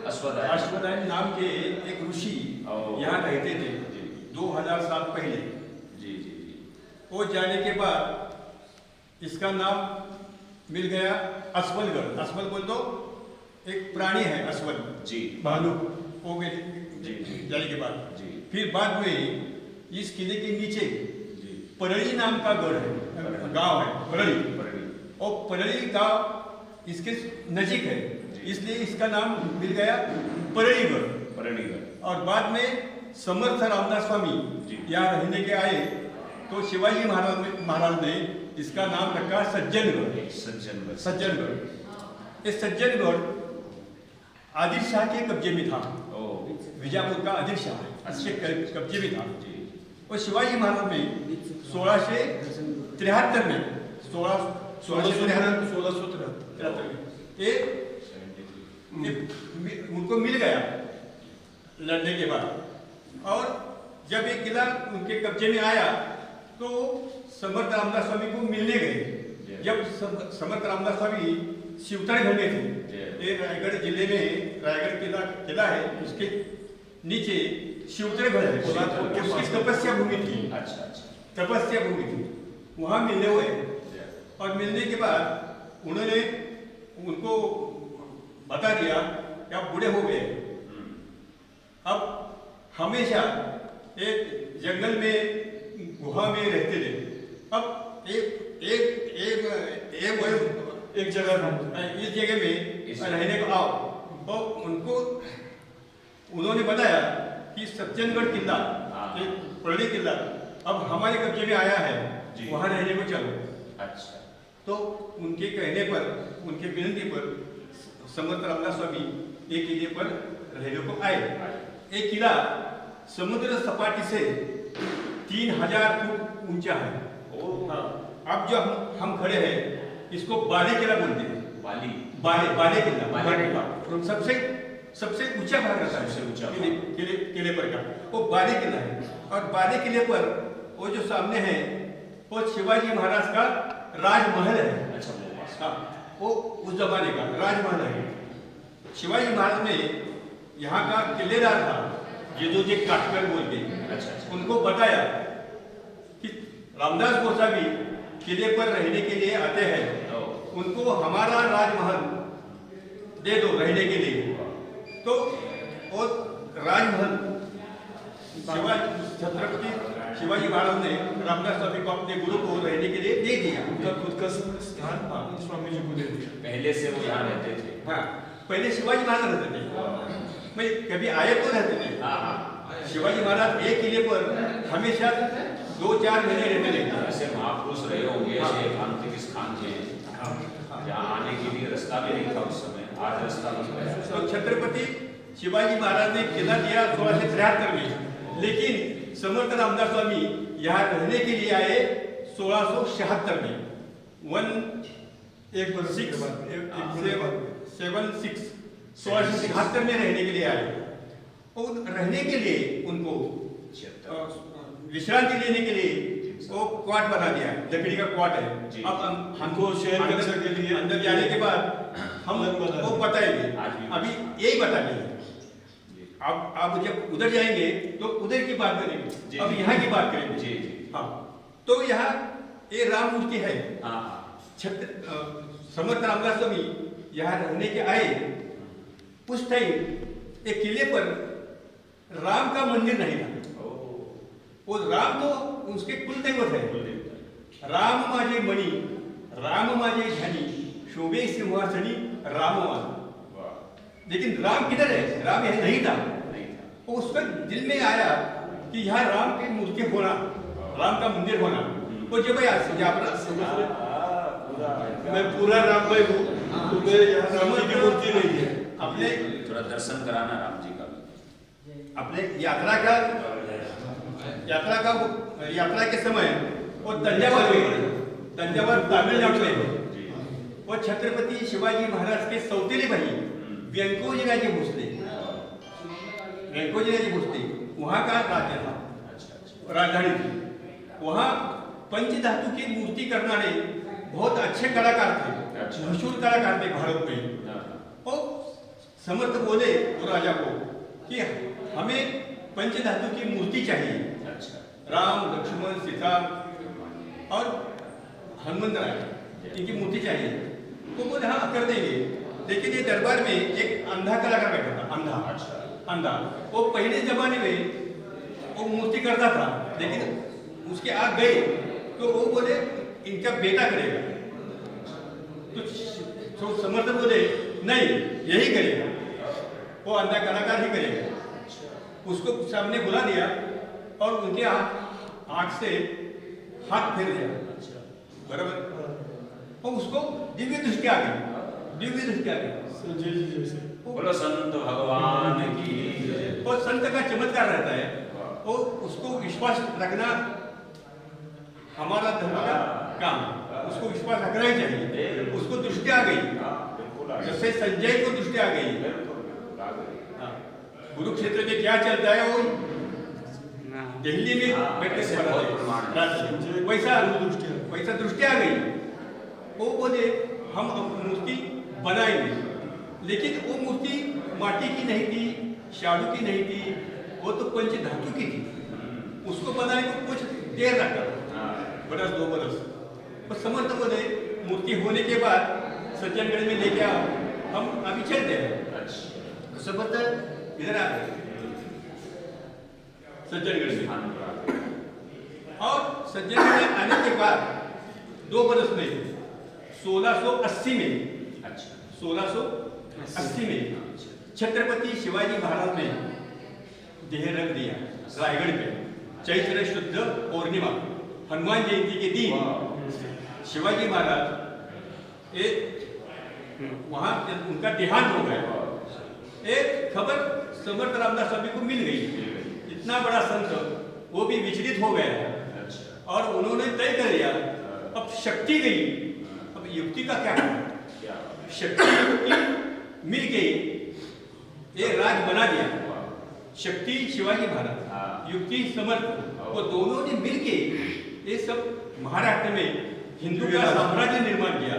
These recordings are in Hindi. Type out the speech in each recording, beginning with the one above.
अश्वदायन अश्वदायन नाम के एक ऋषि यहाँ रहते थे 2000 साल पहले। जी जी जी। वो जाने के बाद इसका नाम मिल गया असवलगढ़। असवल बोल दो, एक प्राणी है असवल जी। भालू। वो जी जाने के बाद जी। फिर बाद में इस किले के नीचे जी परली नाम का गढ़ है, गांव है परली। और परली गांव इसके नजीक है, इसलिए इसका नाम मिल गया परलीगढ़। परलीगढ़। और बाद में समर्थ रामदास स्वामी यहाँ रहने के आए तो शिवाजी महाराज ने इसका नाम रखा सज्जनगढ़। सज्जनगढ़। सज्जनगढ़। ये सज्जनगढ़ आदिल शाह के कब्जे में था। विजापुर का आदिल शाह इसके कब्जे में था। और शिवाजी महाराज ने 1673 में 1673 ये उनको मिल गया लड़ने के बाद। और जब ये किला उनके कब्जे में आया तो समर्थ रामदास स्वामी को मिलने गए। जब समर्थ रामदास स्वामी शिवतरगढ़ में थे, ये रायगढ़ जिले में रायगढ़ किला है, उसके नीचे शिवतरगढ़ है, उसकी तपस्या भूमि थी। अच्छा अच्छा। तपस्या भूमि थी, वहाँ मिलने हुए। और मिलने के बाद उन्होंने उनको बता दिया कि आप बूढ़े हो गए, अब हमेशा एक जंगल में गुहा में रहते थे, अब एक एक एक एक एक जगह इस जगह में रहने को आओ। तो उनको उन्होंने बताया कि सज्जनगढ़ किला, परली किला अब हमारे कब्जे में आया है, वहाँ रहने को चलो। अच्छा। तो उनके कहने पर, उनके विनती पर समर्थ रामदास स्वामी एक किले पर रहने को आए। एक किला समुद्र सपाटी से 3000 फुट ऊंचा है। हाँ, अब जो हम खड़े हैं इसको बाले किला बोलते हैं। बाले किला सबसे ऊंचा भाग रहता है, सबसे ऊंचा किले पर का वो बाले किला है। और बाले किले पर वो जो सामने है वो शिवाजी महाराज का राजमहल है। अच्छा। हाँ, वो उस जमाने का राजमहल है। शिवाजी महाराज ने यहाँ का किलेदार था ये काटकर बोलते हैं। अच्छा। उनको बताया कि रामदास गोसावी किले पर रहने के लिए आते हैं, उनको हमारा राजमहल दे दो रहने के लिए। तो वो राजमहल छत्रपति शिवाजी महाराज ने रामदास स्वामी को, अपने गुरु को रहने के लिए दे दिया। उनका खुद का स्थान स्वामी जी को दे दिया। पहले से वो यहाँ रहते थे। हाँ, पहले शिवाजी महाराज रहते थे, मैं कभी आए तो रहते थे। शिवाजी महाराज एक किले पर हमेशा 2-4 महीने रहते थे। ऐसे महापुरुष रहे होंगे, ऐसे एकांतिक स्थान थे जहाँ आने के लिए रास्ता भी नहीं था उस समय, आज रास्ता बन गया। तो छत्रपति शिवाजी महाराज ने किला दिया 1673 में, लेकिन समर्थ रामदास स्वामी यहाँ रहने के लिए आए 1676 में। 1676 में रहने के लिए आए। और रहने के लिए उनको विश्रांति लेने के लिए वो क्वाट बना दिया, लकड़ी का क्वाट है। अब हमको शेयर के लिए अंदर जाने के बाद हम वो बताएंगे, अभी यही बता देंगे। आप जब उधर जाएंगे तो उधर की बात करेंगे, अब यहाँ की बात करेंगे। जी जी। हाँ, तो यहाँ ये राम मूर्ति है। समर्थ रामदास स्वामी यहाँ रहने के आए, उस टाइम एक किले पर राम का मंदिर नहीं था। वो राम तो उसके कुल दैवत है। राम माझे मणि, राम माझे धनी, शोभे सिंहासनी रामवान। लेकिन राम किधर है? राम यह नहीं था। वो उसका दिल में आया कि यहाँ राम की मूर्ति होना, राम का मंदिर होना। वो जब मैं पूरा राम भाई हूँ, तो मेरे यहाँ राम जी की मूर्ति नहीं है। अपने थोड़ा दर्शन कराना राम जी का। अपने यात्रा के समय वो तंजावर तमिलनाडु में वो छत्रपति शिवाजी महाराज के सौतेले भाई व्यंकोजीराजे भोसले वहाँ का राज्य था, राजधानी थी। वहाँ पंचधातु की मूर्ति करने बहुत अच्छे कलाकार थे, मशहूर कलाकार थे भारत में। और समर्थ बोले वो राजा को कि हमें पंचधातु की मूर्ति चाहिए। अच्छा। राम, लक्ष्मण, सीता और हनुमंत राय इनकी मूर्ति चाहिए। तो बोले हाँ कर देंगे, लेकिन ये दरबार में एक अंधा कलाकार बैठा था। अंधा। अच्छा। अंधा वो पहले जमाने में वो मूर्ति करता था, लेकिन उसके आग गए तो वो बोले इनका बेटा करेगा। तो समर्थ बोले नहीं यही करेगा, वो अंधा कलाकार ही करेगा। उसको सामने बुला दिया और उनके आंख से हाथ फेर दिया, बराबर। और उसको दिव्य दृष्टि आ गई, दिव्य दृष्टि आ गई। बोलो संत भगवान की। और संत का चमत्कार रहता है, और उसको विश्वास रखना हमारा धर्म का काम, उसको विश्वास रखना ही चाहिए। उसको दृष्टि आ गई, जैसे संजय को दृष्टि आ गई। कुरुक्षेत्र में क्या चलता है वो दिल्ली में बैठ के वैसा दृष्टि आ गई। वो बोले हम मूर्ति बनाएंगे, लेकिन वो मूर्ति माटी की नहीं थी, शाडू की नहीं थी, वो तो पंचधातु की थी। उसको बनाने को कुछ देर लगा, बरस 2 बरस। और समर्थ बोले मूर्ति होने के बाद सज्जनगढ़ में लेके आओ, हम अभी चलते हैं। समर्थ इधर आ गए सज्जनगढ़ से, और सज्जनगढ़ में आने के बाद 2 बरस में 1680 में, 1680 में छत्रपति शिवाजी महाराज ने देह रख दिया रायगढ़ पे। चैत्र शुद्ध पूर्णिमा हनुमान जयंती के दिन शिवाजी महाराज वहां उनका देहांत हो गया। एक खबर समर्थ रामदास स्वामी को मिल गई, इतना बड़ा संत वो भी विचलित हो गया। और उन्होंने तय कर लिया अब शक्ति गई, अब युक्ति का क्या करना। शक्ति युक्ति मिल गई, ये राज बना दिया। शक्ति शिवाजी महाराज, युक्ति समर्थ, वो दोनों ने मिलके ये सब महाराष्ट्र में हिंदू का साम्राज्य निर्माण किया।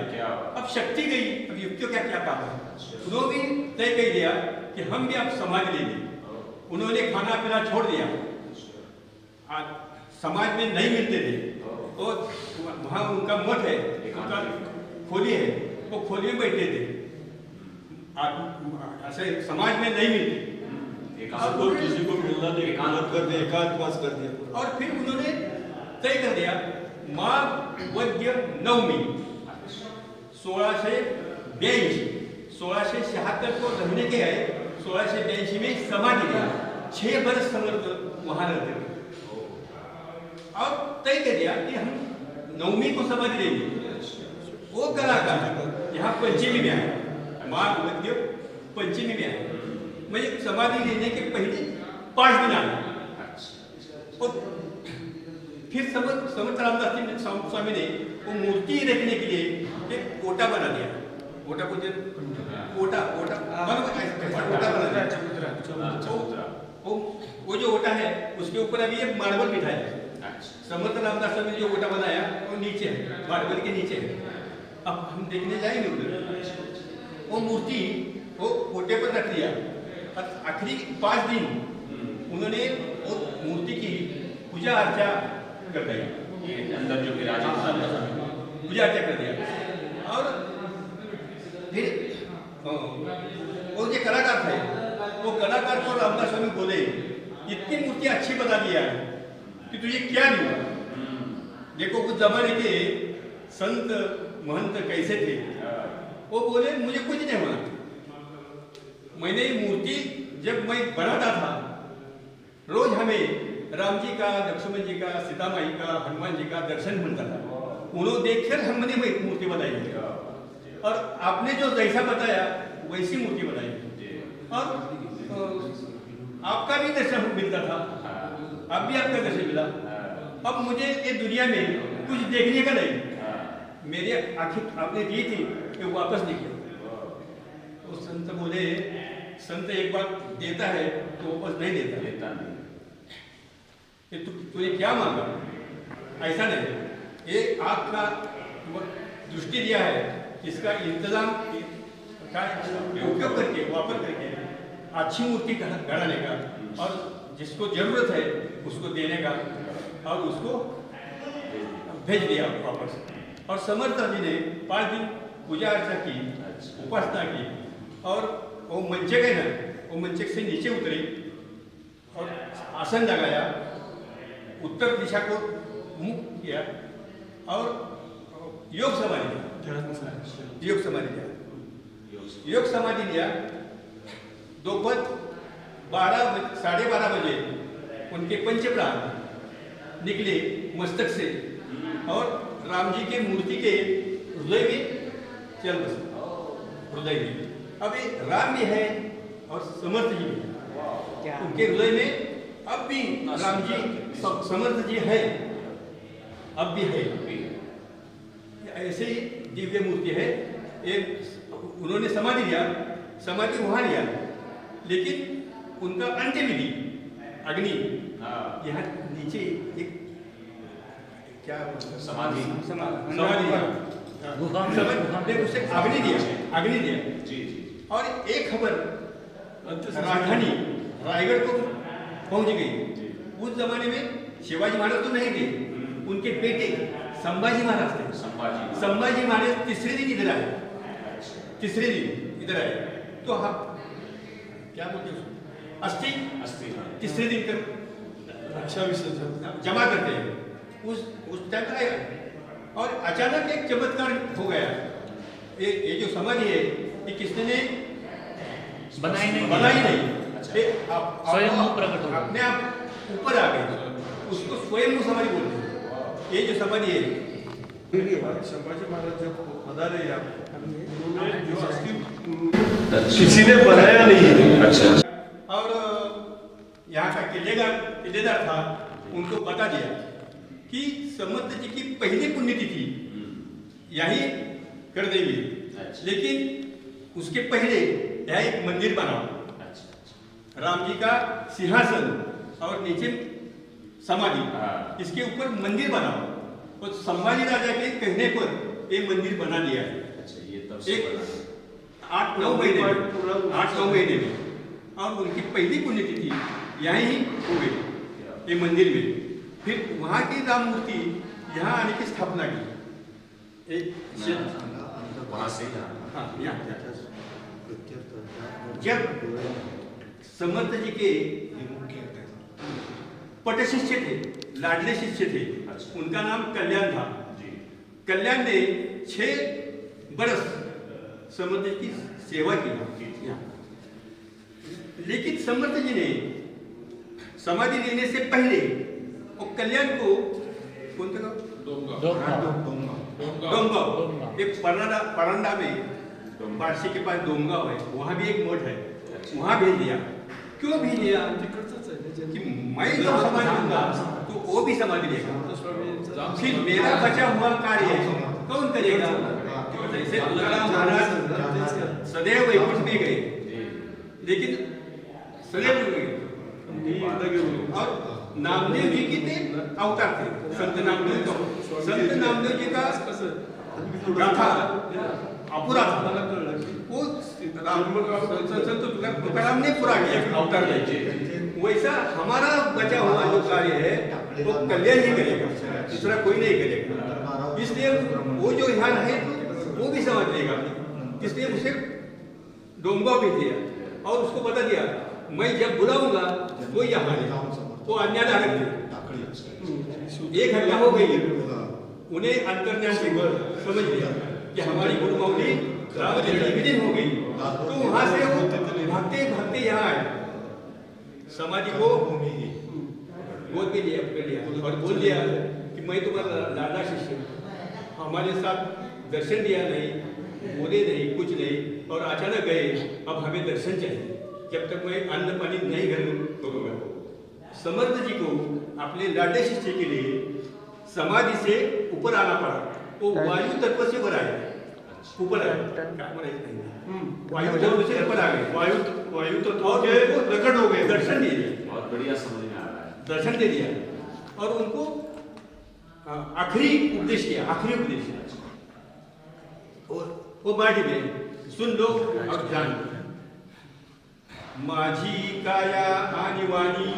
अब शक्ति गई, अब युक्तियों क्या क्या काम है। उन्होंने भी तय कर दिया कि हम भी अब समाज लेंगे। उन्होंने खाना पीना छोड़ दिया, समाज में नहीं मिलते थे, और वहाँ उनका मठ है, उनका खोली है, वो खोली में बैठते थे, ऐसे समाज में नहीं मिलते। किसी को मिलना नहीं, एकांतवास कर दिया। और फिर उन्होंने तय कर दिया माघ वद्य नवमी 1682, 1676 को रहने के आए, 1682 में समाधि लिया। 6 बरस समर्थ वहां रहते थे, और तय कर दिया कि हम नवमी को समाधि लेंगे। वो कलाकार यहाँ पंचमी में आए, माघ वद्य पंचमी में आए। मैं समाधि लेने के पहले 5 दिन आए, और फिर समर्थ रामदास स्वामी ने वो मूर्ति रखने के लिए एक कोटा बना दिया। कोटा को कोटा बना दिया। वो जो ओटा है उसके ऊपर अभी एक मार्बल बिठाया है। समर्थ रामदास स्वामी ने जो ओटा बनाया वो नीचे है, मार्बल के नीचे है। अब हम देखने जाएंगे उधर, वो मूर्ति वो कोटे पर रख दिया। आखिरी 5 दिन उन्होंने वो मूर्ति की पूजा अर्चा कर दी, अंदर जो पूजा अर्चा कर दिया। और फिर वो जो कलाकार थे, वो कलाकार को रामदास स्वामी बोले इतनी मूर्ति अच्छी बना दिया है कि तुझे क्या दूँ। देखो कुछ जमाने के संत महंत कैसे थे, वो बोले मुझे कुछ नहीं होना। मैंने ये मूर्ति जब मैं बनाता था, रोज हमें राम जी का, लक्ष्मण जी का, सीता माई का, हनुमान जी का दर्शन मिलता था। उन्होंने देखकर हमने वही मूर्ति बनाई है, और आपने जो जैसा बताया वैसी मूर्ति बनाई। और आपका भी दर्शन मिलता था, अब भी आपका दर्शन मिला। अब मुझे ये दुनिया में कुछ देखने का नहीं, मेरी आंखें आपने दी थी कि वापस निकले। तो संत बोले संत एक बार देता है तो वापस नहीं देता नहीं। तूने क्या मांगा, ऐसा नहीं। एक आँख का दृष्टि दिया है, इसका इंतजाम उपयोग करके वापर करके अच्छी मूर्ति गढ़ाने का और जिसको जरूरत है उसको देने का और उसको भेज दिया वापस। और समर्थ जी ने 5 दिन पूजा अर्चा की, उपासना की और वो मंचक है ना, वो मंचक से नीचे उतरे और आसन लगाया, उत्तर दिशा को मुख किया और योग समाधि योग समाधि लिया। योग समाधि लिया। दोपहर 12:30 बजे उनके पंचप्राण निकले मस्तक से और राम जी के मूर्ति के हृदय में चल बसे। हृदय में अभी राम भी है और समर्थ जी भी है। उनके हृदय में अब भी राम जी समर्थ जी है, अब भी है। ऐसे ही दिव्य मूर्ति है। एक उन्होंने समाधि लिया, समाधि वहां लिया, लेकिन उनका अंत्य विधि अग्नि यहाँ नीचे एक क्या समाधि उसे अग्नि दिया जी। और एक खबर राजधानी रायगढ़ को पहुंच गई। उस जमाने में शिवाजी महाराज तो नहीं थे, उनके बेटे संभाजी महाराज थे। संभाजी महाराज तीसरे दिन इधर आए, तो हाँ क्या बोलते हैं अस्थि तीसरे दिन कर रक्षा विसर्जन जमा करते हैं। उस टाइम आया और अचानक एक चमत्कार हो गया। ये जो समाधि है ये किसने ने बनाई नहीं। स्वयं प्रकट हो, अपने आप ऊपर आ गए, उसको स्वयं समाधि बोलते हैं। ये जो समाधि है संभाजी महाराज जब पधारे उन्होंने जो अस्थि किसी ने बनाया नहीं। अच्छा। और यहाँ का किलेदार था, उनको बता दिया कि समर्थ जी की पहली पुण्यतिथि यही कर देंगे, लेकिन उसके पहले यहाँ एक मंदिर बनाओ, राम जी का सिंहासन और नीचे समाधि, इसके ऊपर मंदिर बनाओ। और संभाजी राजा के कहने पर ये मंदिर बना दिया है। ये तब एक 8-9 महीने में और उनकी पहली पुण्यतिथि यहीं ही हो गई ये मंदिर में। फिर वहाँ की राम मूर्ति यहाँ आने की स्थापना की। एक वहाँ से हाँ, जब समर्थ जी के पट शिष्य थे, लाडले शिष्य थे, उनका नाम कल्याण था। कल्याण ने 6 बरस समर्थ जी की सेवा की। लेकिन समर्थ जी ने समाधि लेने से पहले और कल्याण को डोमगांव, एक परांडा में बार्शी के पास डोमगांव है, वहाँ भी एक मठ है, वहाँ भेज दिया। क्यों भेज दिया? कि मैं जब समाधि लूंगा तो वो भी समाधि लेगा, फिर मेरा बचा हुआ कार्य कौन करेगा? जैसे तुकाराम महाराज सदैव वैकुंठ में गए, लेकिन सदैव गए। और नामदेव जी के अवतार थे, संत नामदेव जी का गाथा अपूरा था, वो संत तुकाराम ने पूरा किया अवतार लेके। वैसा हमारा बचा हुआ जो कार्य है वो कल्याण ही करेगा, दूसरा कोई नहीं करेगा। इसलिए वो जो यहाँ रहे वो भी समझ लेगा, इसलिए उसे डोमगांव भी दिया और उसको बता दिया मैं जब बुलाऊंगा वो यहाँ वो अन्याधारक थे। 1 घंटा हो गई, उन्हें अंतर्ज्ञान से समझ लिया कि हमारी गुरु मौली राम जन्म विलीन हो गई। तो वहां से वो भागते यहाँ आए, समाधि को गोद में लिया और बोल दिया कि मैं तुम्हारा लाडला शिष्य हूँ। हमारे साथ दर्शन दिया नहीं, बोले नहीं, कुछ नहीं, और अचानक गए। अब हमें दर्शन चाहिए, जब तक मैं अन्न पानी नहीं ग्रहण करूँगा। समर्थ जी को अपने लाडले शिष्य के लिए समाधि से ऊपर आना पड़ा। वो वायु तत्व से ऊपर आए, ऊपर आए, वायु तत्व से ऊपर आ गए, वायु तत्व के प्रकट हो गए, दर्शन दे दिया। बहुत बढ़िया समझ में आ रहा है। दर्शन दे दिया और उनको आखिरी उपदेश किया, आखिरी उपदेश। और वो बाटी में सुन लो और जान लो. माझी काया आणि वाणी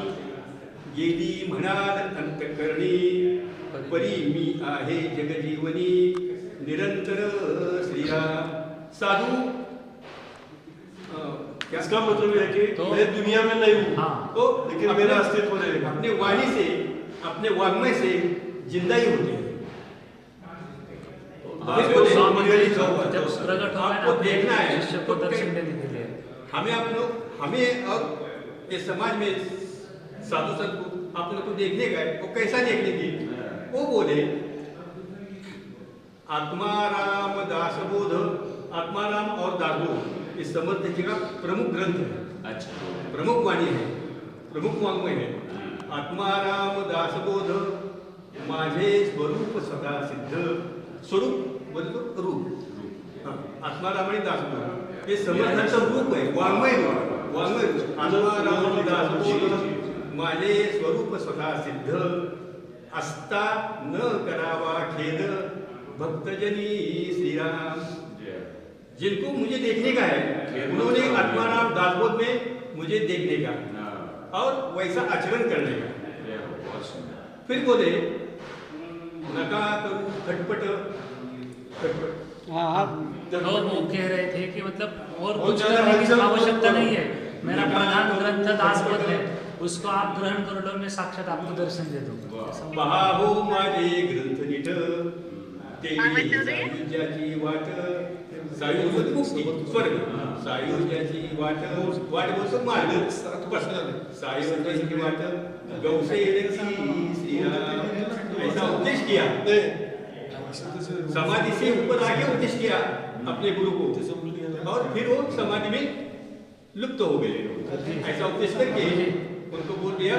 गेली म्हणाल अंतकरणी, परी मी आहे जगजीवनी निरंतर श्रीराम. साधू इसका मतलब है कि तो- मैं दुनिया में नहीं हूँ, हाँ। तो लेकिन मेरा अस्तित्व रहेगा. अपने वाणी से, अपने वाङ्मय से जिंदा ही होते हैं. हाँ, फिर जो बोले, स्वामी ने लिखा हुआ है, जब तो प्रकट होगा आपको ना अपने देखना है, शिष्य को तो दर्शन देने के लिए. हमें आप लोग, हमें और ये समाज में साधु संत को आप लोग को देखने का है, वो कैसा देखने की? वो बोले आत्माराम दासबोध, आत्माराम और दासबोध इस समर्थ जी का प्रमुख ग्रंथ है, अच्छा. प्रमुख वाणी है, प्रमुख वाङ्मय है. आत्माराम दासबोध माझे स्वरूप सदा सिद्ध. स्वरूप बोलतो रूप. आत्माराम आणि दासबोध हे समर्थांचं रूप आहे, वाङ्मय रूप, वाङ्मय रूप. आत्माराम दासबोध माझे स्वरूप स्वतः सिद्ध, असता न करावा खेद, भक्तजनी श्रीराम. जिनको मुझे देखने का है उन्होंने आत्माराम दासबोध में मुझे देखने का और वैसा आचरण करने का. फिर बोले नका करू खटपट, खटपट. तो वो कह रहे थे कि मतलब और और कुछ ज्यादा करने की हलचल आवश्यकता करो. नहीं है. मेरा प्रधान ग्रंथ दासबोध है, उसको आप ग्रहण कर लो, मैं साक्षात आपको दर्शन दे दूंगा. पहा हो माझे ग्रंथ नीट, तेरी सायुज्याची वाट, सायुज्य मुक्ती स्वर्ग, सायुज्याची वाट, वाट बोलतो मार्ग, सायुज्याची वाट गौसेन की श्रीराम. ऐसा उपदेश किया, समाधि से ऊपर आके उपदेश किया अपने गुरु को, और फिर वो समाधि में लुप्त हो गए. ऐसा उपदेश करके उनको बोल दिया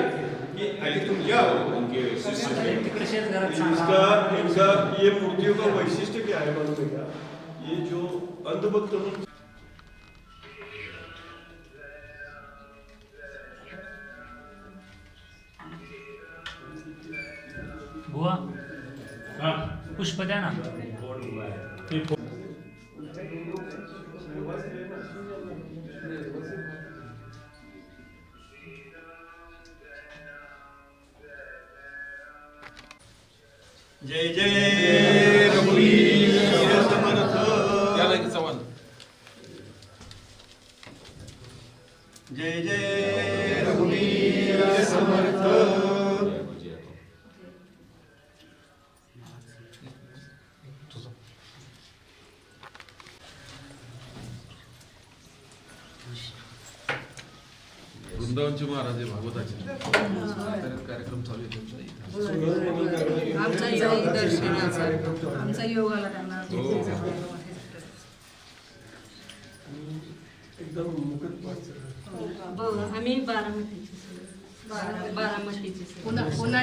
कि अरे तुम जाओ. उनके शिष्य तिकडे शेतघरात इसका सांगा. इनका ये मूर्तियों का वैशिष्ट्य क्या है मालूम है क्या? ये जो अंधभक्त लोग बुवा पुष्प द्या ना. जय जय रघुवीर समर्थ. जय जय रघुवीर समर्थ. वृंदावनचे महाराज आहे भागवताचे कार्यक्रम चालू आहे त्यांचा इथे. आमचा योग दर्शनाचा, आमचा योग आला त्यांना एकदम मुकत आम्ही बारामतीचे बारामतीचे पुन्हा पुन्हा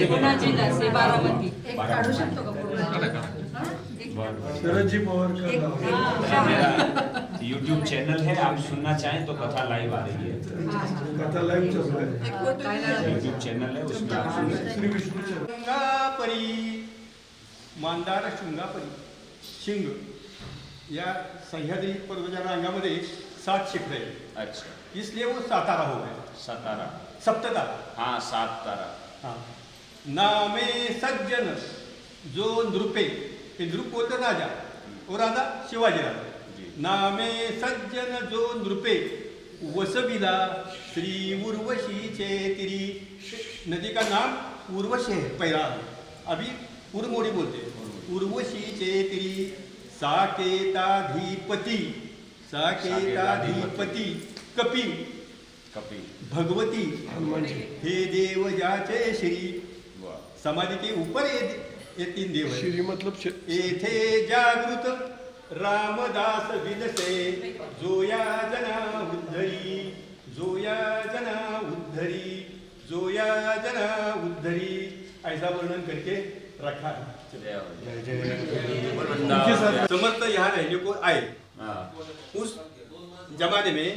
पुन्हा जिल्हा से बारामती. एक काढू शकतो का प्रोग्राम? शरद जी पवार का मेरा YouTube चैनल है, आप सुनना चाहें तो कथा लाइव आ रही है. कथा लाईव्ह चालू आहे. YouTube चैनल है, उसमें आप सुन सकते हैं. श्री विष्णू चरण. शृंगापरी, मांदार शृंगापरी, शिंग या सह्याद्री पर्वताच्या रांगामध्ये 7 शिखरे हैं, अच्छा. इसलिए वो सातारा हो गए. सतारा, सप्ततारा. हाँ 7 तारा. हाँ. नामे सज्जन जो नृपे, हे नृप बोलतो राजा, वो राजा शिवाजी राजा. जी. नामे सज्जन जो नृपे, वसविला श्री उर्वशीचे तिरी. नदी का नाम उर्वशी है पहला, अभी उर्मोडी बोलते. उर्वशीचे तिरी साकेताधिपती, साकेताधिपती कपी कपी. भगवती हे देव जाचे श्री. वाह. समाधि के ऊपर ये 3 देव है. श्री मतलब येथे जागृत रामदास विलसे, जोया जना उद्धरी, जोया जना उद्धरी, जोया जना उद्धरी. ऐसा वर्णन करके रखा है. उनके साथ समर्थ यहाँ रहने को आए. हाँ. उस जमाने में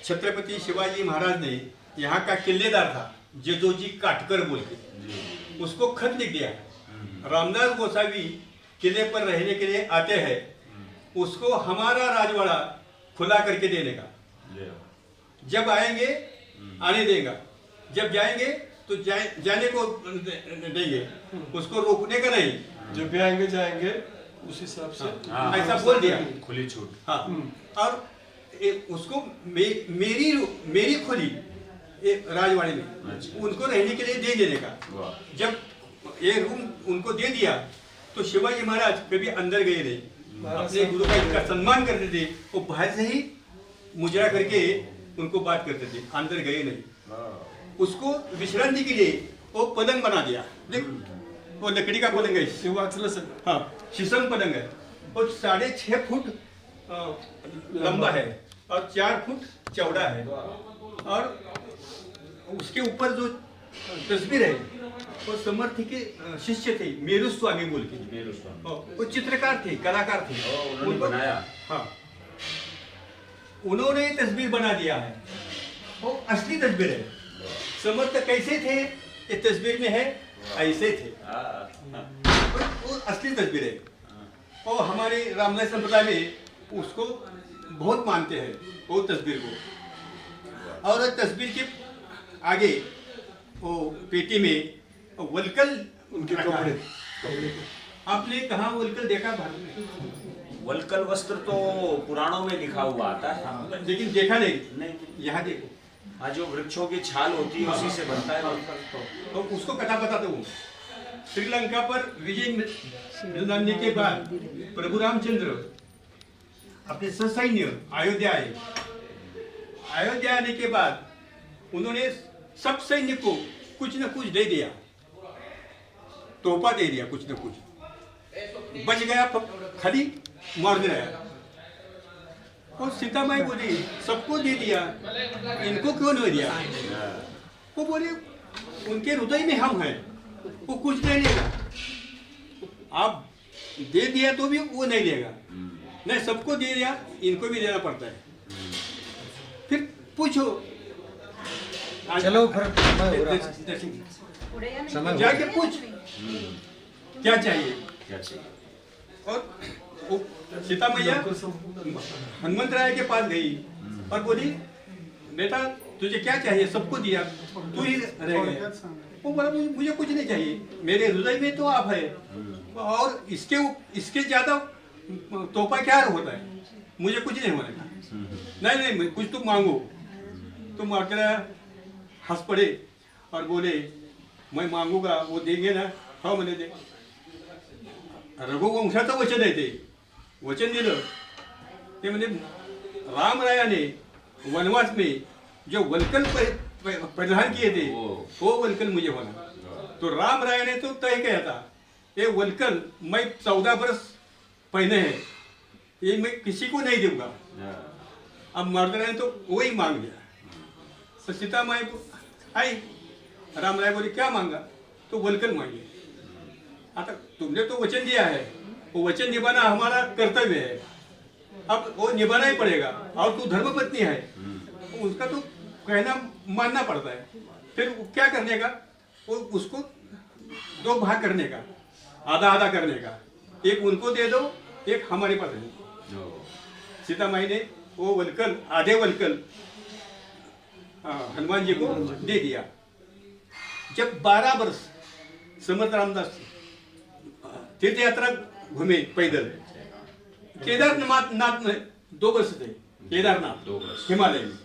छत्रपति शिवाजी महाराज ने यहाँ का किलेदार था जदोजी काटकर बोल के, उसको खत लिख दिया. रामदास गोसावी किले पर रहने के लिए आते हैं, उसको हमारा राजवाड़ा खुला करके देने का। जब आएंगे आने देगा, जब जाएंगे तो जाने को देंगे, उसको रोकने का नहीं। जब भी आएंगे जाएंगे उस हिसाब से ऐसा बोल दिया, खुली छूट। हाँ। और उसको मेरी खुली राजवाड़े में अच्छा। उनको रहने के लिए दे देने का। वाह। जब ये रूम उनको दे दिया तो शिवाजी महाराज कभी अंदर गए नहीं, अपने गुरु का इनका सम्मान करते थे, वो बाहर से ही मुजरा करके उनको बात करते थे, अंदर गए नहीं। उसको विश्रांति के लिए वो पलंग बना दिया, देख वो लकड़ी का पलंग है, शिवाचल से हाँ शीशम पलंग है, वो 6.5 फुट लंबा है और 4 फुट चौड़ा है। और उसके ऊपर जो तस्वीर है वो समर्थ के शिष्य थे, मेरू स्वामी बोल के, मेरू स्वामी। वो चित्रकार थे, कलाकार थे, उन्होंने बनाया। हाँ, उन्होंने तस्वीर बना दिया है, वो असली तस्वीर है। समर्थ कैसे थे इस तस्वीर में है, ऐसे थे, वो असली तस्वीर है। और हमारे रामलाल संप्रदाय में उसको बहुत मानते हैं वो तस्वीर को। और तस्वीर के आगे वो पेटी में वलकल उनके रखा है। कपड़े आपने कहाँ वलकल देखा भारत में? वलकल वस्त्र तो पुराणों में लिखा हुआ आता है, लेकिन देखा नहीं। नहीं। यहाँ देखो, हाँ, जो वृक्षों की छाल होती है उसी से बनता है। तो उसको कथा बताता हूँ। श्रीलंका पर विजय मिलने के बाद प्रभु रामचंद्र अपने ससैन्य अयोध्या आए। अयोध्या आने के बाद उन्होंने सब सैन्य को कुछ न कुछ दे दिया, तोहफा दे दिया, कुछ न कुछ बच गया, खाली मर गया। और सीता माई बोली सबको दे दिया, इनको क्यों नहीं दिया? वो बोले उनके हृदय में हम हैं, वो कुछ नहीं देगा। आप दे दिया तो भी वो नहीं देगा, नहीं सबको दे दिया, इनको भी देना पड़ता है। फिर पूछो, चलो फिर जाके पूछ क्या चाहिए। क्या चाहिए? और वो सीता मैया हनुमंत राय के पास गई और बोली बेटा तुझे क्या चाहिए, सबको दिया, तू ही रह गया। वो बोला मुझे कुछ नहीं चाहिए, मेरे हृदय में तो आप है, और इसके ज्यादा तोहफा क्या होता है, मुझे कुछ नहीं होने का। नहीं कुछ तुम मांगो। तो मार्करा हंस पड़े और बोले मैं मांगूंगा, वो देंगे ना? हाँ मैंने दे। रघुवंशाचं वचन आहे ते, वचन दिलं ते म्हणजे रामरायाने वनवास में जो वलकल परिधान किए थे वो वलकल मुझे होना। तो राम राय ने तो तय किया था ये वलकल मैं 14 बरस पहने हैं, ये मैं किसी को नहीं दूंगा। अब मर्दरा ने तो वही मांग लिया। तो सीता माई को आई, राम राय बोले क्या मांगा? तो वलकल मांगे। आता तुमने तो वचन दिया है, वो वचन निभाना हमारा कर्तव्य है, अब वो निभाना ही पड़ेगा। और तू धर्मपत्नी है, उसका तो कहना मानना पड़ता है। फिर क्या करने का? वो उसको 2 भाग करने का, आधा आधा करने का, एक उनको दे दो, एक हमारे पास है। सीता माई ने वो वलकल, आधे वलकल हनुमान जी को दे दिया। जब 12 वर्ष समर्थ रामदास तीर्थ यात्रा घूमे पैदल, केदारनाथ में 2 वर्ष थे, केदारनाथ हिमालय में।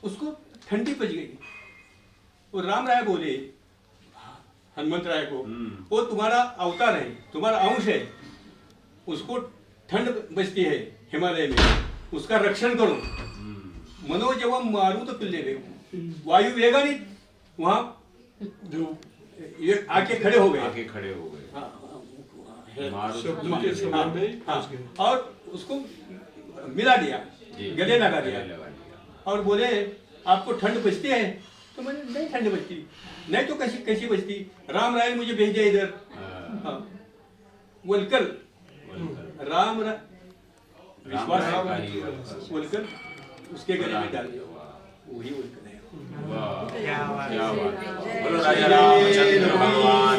उसको ठंडी बच गई। वो राम राय बोले हनुमंत राय को, वो तुम्हारा अवतार है, तुम्हारा अंश है, उसको ठंड बचती है हिमालय में, उसका रक्षण करो। मनो जेव्हा मारू तो पिल्ले वायु वेगाने वहां आके खड़े हो गए। और उसको मिला दिया, गले लगा दिया और बोले आपको ठंड बचती है? तो मैंने नहीं ठंड बचती। नहीं तो कैसी बचती? राम राय ने मुझे भेजा इधर। वलकल राम विश्वास वलकल उसके गले में डाल दिया, वही वलकल है। क्या बात। बोलो राजा रामचंद्र भगवान